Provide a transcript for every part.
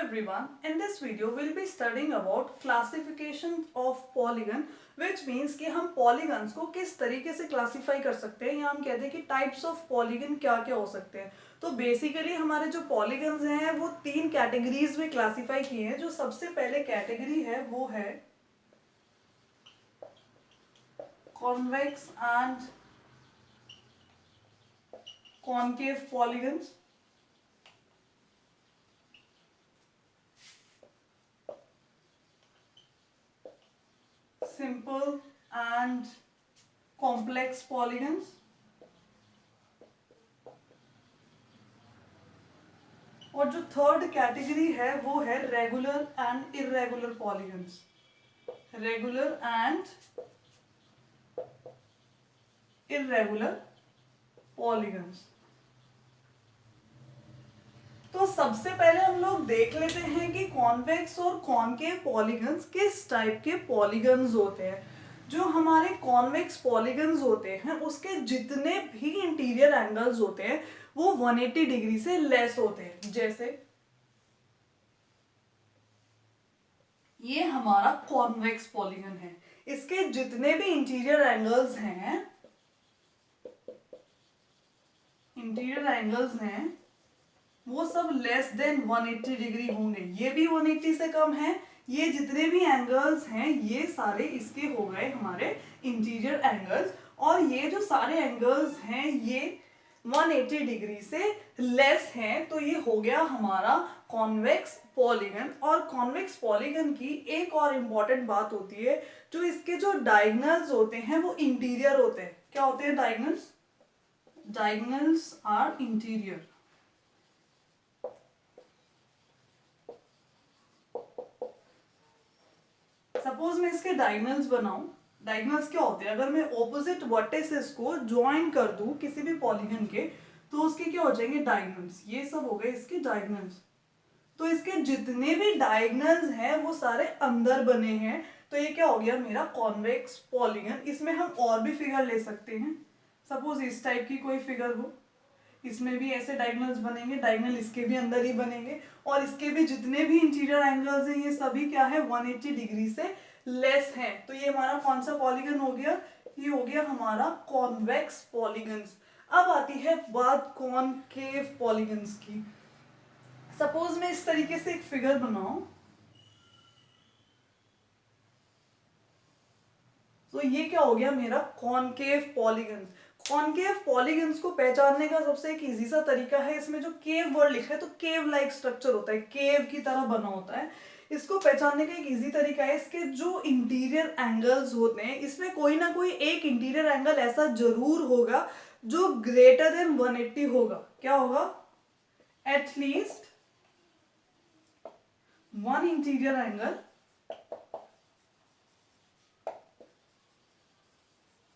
everyone, in this video we'll be studying about classification of polygon, which means कि हम polygons को किस तरीके से classify कर सकते हैं या हम कहते हैं कि types of polygon क्या क्या हो सकते हैं। तो बेसिकली हमारे जो polygons हैं वो तीन कैटेगरीज में क्लासीफाई किए हैं। जो सबसे पहले कैटेगरी है वो है convex and concave polygons। Simple and complex polygons और जो थर्ड कैटेगरी है वो है regular and irregular polygons. Regular and irregular polygons. तो सबसे पहले हम लोग देख लेते हैं कि कॉन्वेक्स और कॉनकेव पॉलीगन्स किस टाइप के पॉलीगन्स होते हैं। जो हमारे कॉन्वेक्स पॉलीगन्स होते हैं उसके जितने भी इंटीरियर एंगल्स होते हैं वो 180 डिग्री से लेस होते हैं। जैसे ये हमारा कॉन्वेक्स पॉलीगन है, इसके जितने भी इंटीरियर एंगल्स हैं वो सब लेस देन 180 डिग्री होंगे। ये भी 180 से कम है। ये जितने भी एंगल्स हैं ये सारे इसके हो गए हमारे इंटीरियर एंगल्स, और ये जो सारे एंगल्स हैं ये 180 डिग्री से लेस हैं। तो ये हो गया हमारा कॉन्वेक्स पॉलीगन। और कॉन्वेक्स पॉलीगन की एक और इम्पॉर्टेंट बात होती है, जो इसके जो डायगोनल्स होते हैं वो इंटीरियर होते हैं। क्या होते हैं diagonals? Diagonals are interior. Suppose मैं इसके डायगोनल्स बनाऊं। डायगोनल्स क्या होते हैं? अगर मैं ऑपोजिट वर्टिसेस को ज्वाइन कर दूं किसी भी पॉलीगन के तो उसके क्या हो जाएंगे? डायगोनल्स। ये सब हो गए इसके डायगोनल्स। तो इसके जितने भी डायगोनल्स हैं वो सारे अंदर बने हैं। तो ये क्या हो गया? मेरा कॉन्वेक्स पॉलीगन। इसमें हम और भी फिगर ले सकते हैं। सपोज इस टाइप की कोई फिगर हो, इसमें भी ऐसे डायगोनल्स बनेंगे, डायगोनल इसके भी अंदर ही बनेंगे, और इसके भी जितने भी इंटीरियर एंगल्स हैं ये सभी क्या है? 180 डिग्री से लेस हैं। तो ये हमारा कौन सा पॉलीगन हो गया? ये हो गया हमारा कॉन्वेक्स पॉलीगन्स। अब आती है बात कॉनकेव पॉलीगन्स की। सपोज मैं इस तरीके से एक फिगर बनाऊं, तो ये क्या हो गया? मेरा कॉनकेव पॉलीगन। कॉनकेव पॉलीगन्स को पहचानने का सबसे एक इजी सा तरीका है, इसमें जो केव वर्ड लिखा है तो केव लाइक स्ट्रक्चर होता है, केव की तरह बना होता है। इसको पहचानने का एक इजी तरीका है, इसके जो इंटीरियर एंगल्स होते हैं इसमें कोई ना कोई एक इंटीरियर एंगल ऐसा जरूर होगा जो ग्रेटर देन 180 होगा। क्या होगा? At least one interior angle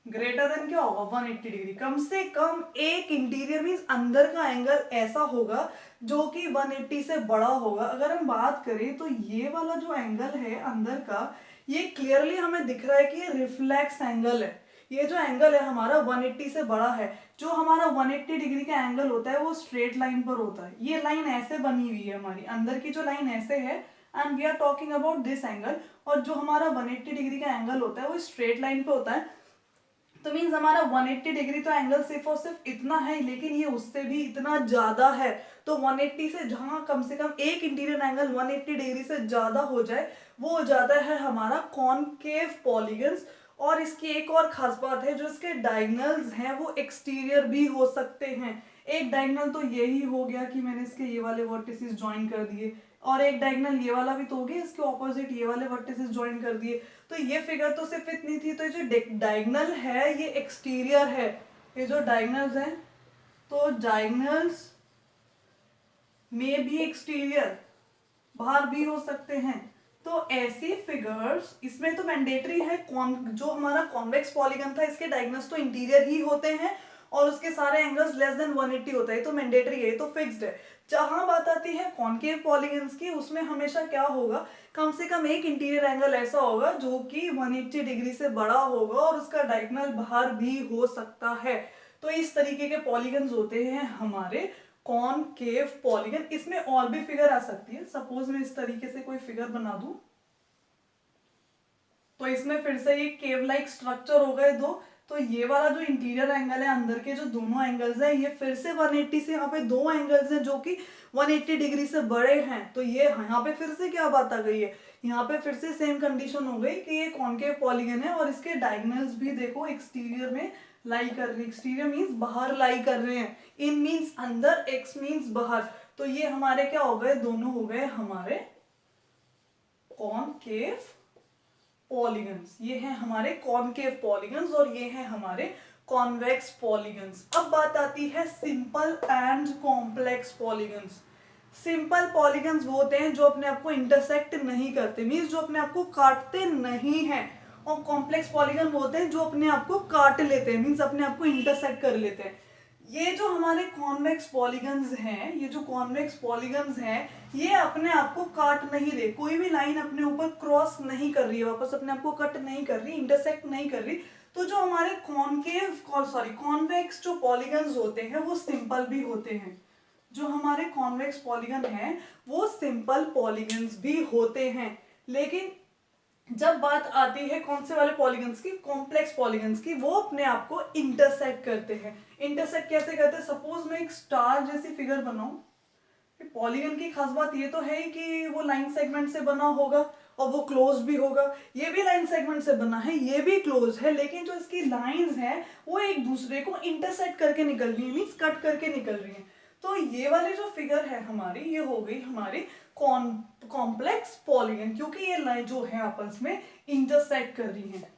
greater than क्या होगा? 180 डिग्री। कम से कम एक इंटीरियर मींस अंदर का एंगल ऐसा होगा जो कि 180 से बड़ा होगा। अगर हम बात करें तो ये वाला जो एंगल है अंदर का, ये क्लियरली हमें दिख रहा है कि ये रिफ्लेक्स एंगल है। ये जो एंगल है हमारा 180 से बड़ा है। जो हमारा 180 डिग्री का एंगल होता है वो स्ट्रेट लाइन पर होता है। ये लाइन ऐसे बनी हुई है, हमारी अंदर की जो लाइन ऐसे है, and we are talking about this angle. और जो हमारा 180 डिग्री का एंगल होता है वो स्ट्रेट लाइन पे होता है। तो मीन्स हमारा 180 डिग्री तो एंगल सिर्फ और सिर्फ इतना है, लेकिन ये उससे भी इतना ज्यादा है। तो 180 से जहां कम से कम एक इंटीरियर एंगल 180 डिग्री से ज्यादा हो जाए वो हो जाता है हमारा कॉनकेव पॉलीगन्स। और इसकी एक और खास बात है, जो इसके डायगोनल्स हैं वो एक्सटीरियर भी हो सकते हैं। एक डायगोनल तो यही हो गया कि मैंने इसके ये वाले वर्टिसेस ज्वाइन कर दिए, और एक डायगोनल ये वाला भी तो हो गया, इसके ऑपोजिट ये वाले वर्टिसेस ज्वाइन कर दिए। तो ये फिगर तो सिर्फ इतनी थी। तो ये जो डायगोनल है ये एक्सटीरियर है। ये जो डायगोनल्स हैं तो डायगोनल्स में भी एक्सटीरियर, बाहर भी हो सकते हैं। तो ऐसी फिगर्स इसमें तो मैंडेटरी है। जो हमारा कॉन्वेक्स पॉलीगन था इसके डायगोनल्स तो इंटीरियर ही होते हैं और उसके सारे एंगल्स लेस देन 180 होता है। तो मैंडेटरी है, तो फिक्स्ड है। जहां बात आती है कॉनकेव पॉलीगन्स की, उसमें हमेशा क्या होगा? कम से कम एक इंटीरियर एंगल ऐसा होगा जो कि 180 डिग्री से बड़ा होगा और उसका डायगोनल बाहर भी हो सकता है। तो इस तरीके के पॉलीगन्स होते हैं हमारे कॉनकेव पॉलीगन। इसमें और भी फिगर आ सकती है, सपोज मैं इस तरीके से कोई फिगर बना दूं तो इसमें फिर से ये केव लाइक स्ट्रक्चर हो गए दो, तो ये वाला जो इंटीरियर एंगल है अंदर के जो दोनों एंगल्स हैं ये फिर से 180 से यहाँ पे दो एंगल्स हैं जो कि 180 डिग्री से बड़े हैं, तो ये यहाँ पे फिर से क्या बात आ गई है, यहाँ पे फिर से सेम कंडीशन हो गई कि ये कॉनकेव पॉलीगन है और इसके डायगोनल्स भी देखो एक्सटीरियर में लाई कर रहे हैं। एक्सटीरियर मीन्स बाहर लाई कर रहे हैं, इन मीन्स अंदर, एक्स मीन्स बाहर, तो ये हमारे क्या हो गए, दोनों हो गए हमारे कॉनकेव पॉलीगन्स। ये हैं हमारे कॉनकेव पॉलीगन्स और ये हैं हमारे कॉन्वेक्स पॉलीगन्स। अब बात आती है simple and complex polygons. Simple polygons वो होते हैं जो अपने आप को इंटरसेक्ट नहीं करते, मीन्स जो अपने आप को काटते नहीं हैं, और कॉम्प्लेक्स पॉलीगन वो होते हैं जो अपने आप को काट लेते हैं, मीन्स अपने आप को इंटरसेक्ट कर लेते हैं। ये जो हमारे कॉन्वेक्स पॉलीगन्स हैं, ये जो कॉन्वेक्स पॉलीगन्स हैं ये अपने आप को काट नहीं रहे, कोई भी लाइन अपने ऊपर क्रॉस नहीं कर रही है, वापस अपने आप को कट नहीं कर रही, इंटरसेक्ट नहीं कर रही। तो जो हमारे कॉन्वेक्स जो पॉलीगन्स होते हैं वो सिंपल भी होते हैं, जो हमारे कॉन्वेक्स पॉलीगन हैं वो सिंपल पॉलीगन्स भी होते हैं। लेकिन जब बात आती है कौन से वाले पॉलीगन्स की, कॉम्प्लेक्स पॉलीगन्स की, वो अपने आप को इंटरसेक्ट करते हैं। इंटरसेक्ट कैसे करते हैं, सपोज मैं एक स्टार जैसी फिगर बनाऊं, पॉलीगन की खास बात ये तो है कि वो लाइन सेगमेंट से बना होगा और वो क्लोज भी होगा, ये भी लाइन सेगमेंट से बना है, ये भी क्लोज है, लेकिन जो इसकी लाइंस हैं वो एक दूसरे को इंटरसेक्ट करके निकल रही है, मीन्स कट करके निकल रही है। तो ये वाली जो फिगर है हमारी, ये हो गई हमारी कॉम्प्लेक्स पॉलीगन, क्योंकि ये लाइन जो है आपस में इंटरसेक्ट कर रही है,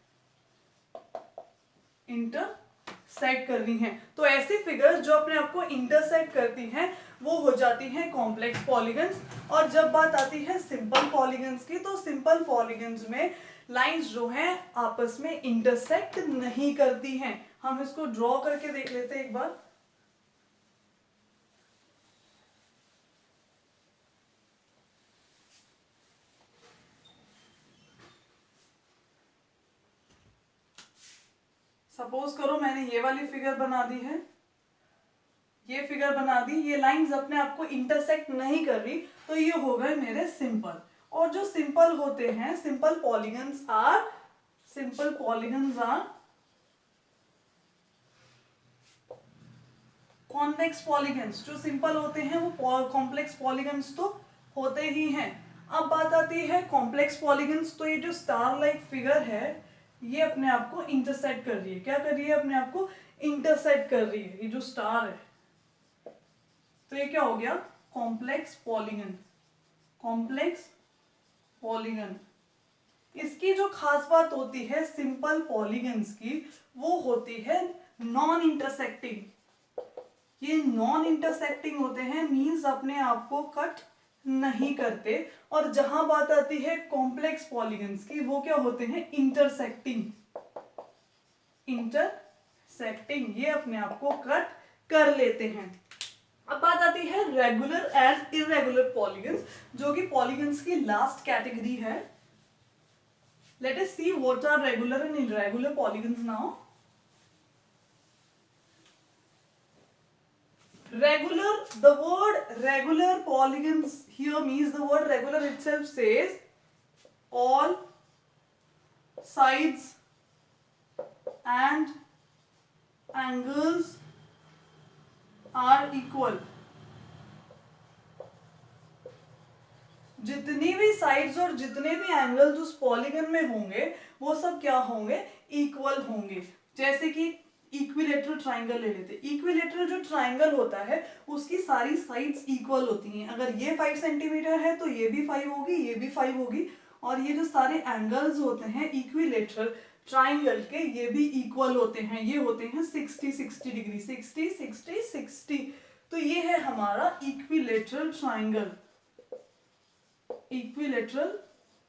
इंटरसेक्ट कर रही हैं। तो ऐसी फिगर्स जो अपने आप को इंटरसेक्ट करती हैं वो हो जाती हैं कॉम्प्लेक्स पॉलीगन्स। और जब बात आती है सिंपल पॉलीगन्स की, तो सिंपल पॉलीगन्स में लाइंस जो हैं आपस में इंटरसेक्ट नहीं करती हैं। हम इसको ड्रॉ करके देख लेते हैं एक बार। सपोज करो मैंने ये वाली फिगर बना दी है, ये फिगर बना दी, ये लाइंस अपने आप को इंटरसेक्ट नहीं कर रही, तो ये हो गए मेरे सिंपल। और जो सिंपल होते हैं, simple polygons are convex polygons. जो सिंपल होते हैं वो कॉम्प्लेक्स पॉलीगन्स तो होते ही हैं। अब बात आती है कॉम्प्लेक्स पॉलीगन्स, तो ये जो स्टार लाइक फिगर है ये अपने आप को इंटरसेक्ट कर रही है, क्या कर रही है, अपने आप को इंटरसेक्ट कर रही है, ये जो स्टार है, तो ये क्या हो गया, कॉम्प्लेक्स पॉलीगन। कॉम्प्लेक्स पॉलीगन, इसकी जो खास बात होती है सिंपल पॉलीगन्स की, वो होती है नॉन इंटरसेक्टिंग। ये नॉन इंटरसेक्टिंग होते हैं, मींस अपने आप को कट नहीं करते। और जहां बात आती है कॉम्प्लेक्स पॉलीगन्स की, वो क्या होते हैं, इंटरसेक्टिंग। इंटरसेक्टिंग, ये अपने आप को कट कर लेते हैं। अब बात आती है रेगुलर एंड इरेगुलर पॉलीगन्स, जो कि पॉलीगन्स की लास्ट कैटेगरी है। Let us see what are regular and irregular polygons now. Regular, the word regular polygons here means, the word regular itself says all sides and angles are equal. जितनी भी sides और जितने भी angles उस polygon में होंगे वो सब क्या होंगे, इक्वल होंगे। जैसे कि इक्विलेटरल ट्राइंगल ले लेते, इक्विलेटरल जो ट्राइंगल होता है उसकी सारी साइड्स इक्वल होती हैं। अगर ये 5 सेंटीमीटर है तो ये भी 5 होगी, ये भी 5 होगी, और ये जो सारे एंगल्स होते हैं इक्विलेटरल ट्राइंगल के ये भी इक्वल होते हैं, ये होते हैं 60-60 डिग्री, 60-60-60। तो ये है हमारा इक्विलेटरल ट्राइंगल, इक्विलेटरल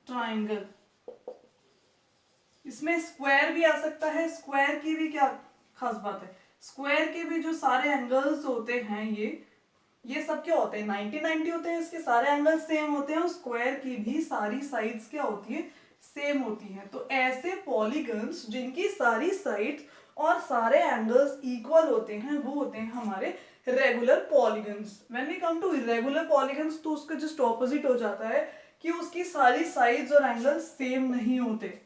ट्राइंगल। इसमें स्क्वायर भी आ सकता है, स्क्वायर की भी क्या खास बात है, स्क्वायर के भी जो सारे एंगल्स होते हैं ये सब क्या होते हैं, 90-90 होते हैं, इसके सारे एंगल्स सेम होते हैं, और स्क्वायर की भी सारी साइड्स क्या होती है, सेम होती हैं। तो ऐसे पॉलीगन्स जिनकी सारी साइड्स और सारे एंगल्स इक्वल होते हैं वो होते हैं हमारे regular polygons. When we come to irregular polygons तो उसका जस्ट ऑपोजिट हो जाता है कि उसकी सारी साइड्स और एंगल्स सेम नहीं होते।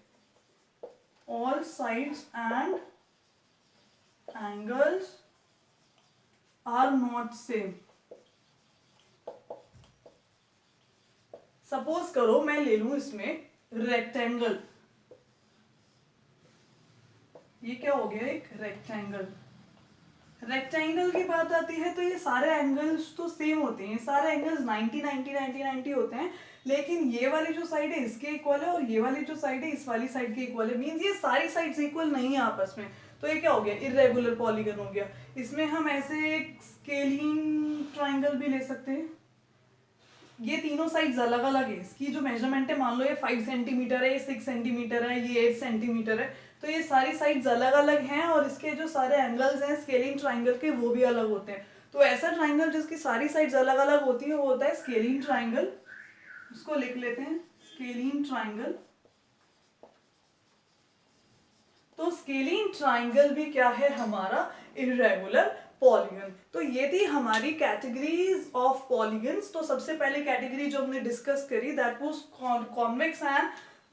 All sides and angles are not same. Suppose करो मैं ले लूं इसमें रेक्टेंगल, ये क्या हो गया, एक रेक्टेंगल। रेक्टेंगल की बात आती है तो ये सारे एंगल्स तो सेम होते हैं, सारे एंगल्स 90 90 90 90 होते हैं, लेकिन ये वाली जो साइड है इसके इक्वल है और ये वाली जो साइड है इस वाली साइड के इक्वल है, मींस ये सारी साइड्स इक्वल नहीं है आपस में। तो ये क्या हो गया, इरेगुलर पॉलीगन हो गया। इसमें हम ऐसे एक स्केलिंग ट्राइंगल भी ले सकते हैं। ये तीनों साइड्स अलग अलग है, इसकी जो मेजरमेंट है मान लो ये 5 सेंटीमीटर है, ये 6 सेंटीमीटर है, ये 8 सेंटीमीटर है, तो ये सारी साइड्स अलग अलग हैं और इसके जो सारे एंगल्स हैं स्केलिंग ट्राइंगल के वो भी अलग होते हैं। तो ऐसा ट्राइंगल जिसकी सारी साइड्स अलग अलग होती है वो होता है स्केलिंग ट्राइंगल। उसको लिख लेते हैं स्केलिंग ट्राइंगल। तो स्केलिंग ट्राइंगल भी क्या है हमारा, इरेगुलर पॉलीगन। तो ये थी हमारी कैटेगरीज ऑफ पॉलीगन्स। तो सबसे पहले कैटेगरी जो हमने डिस्कस करी that was convex and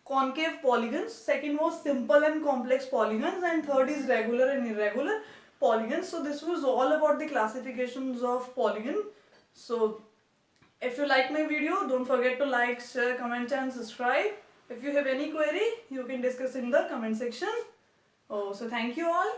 concave polygons, second was simple and complex polygons, and third is regular and irregular polygons. So this was all about the classifications of polygon. So if you like my video, don't forget to like, share, comment and subscribe. If you have any query, you can discuss in the comment section. Oh, so thank you all.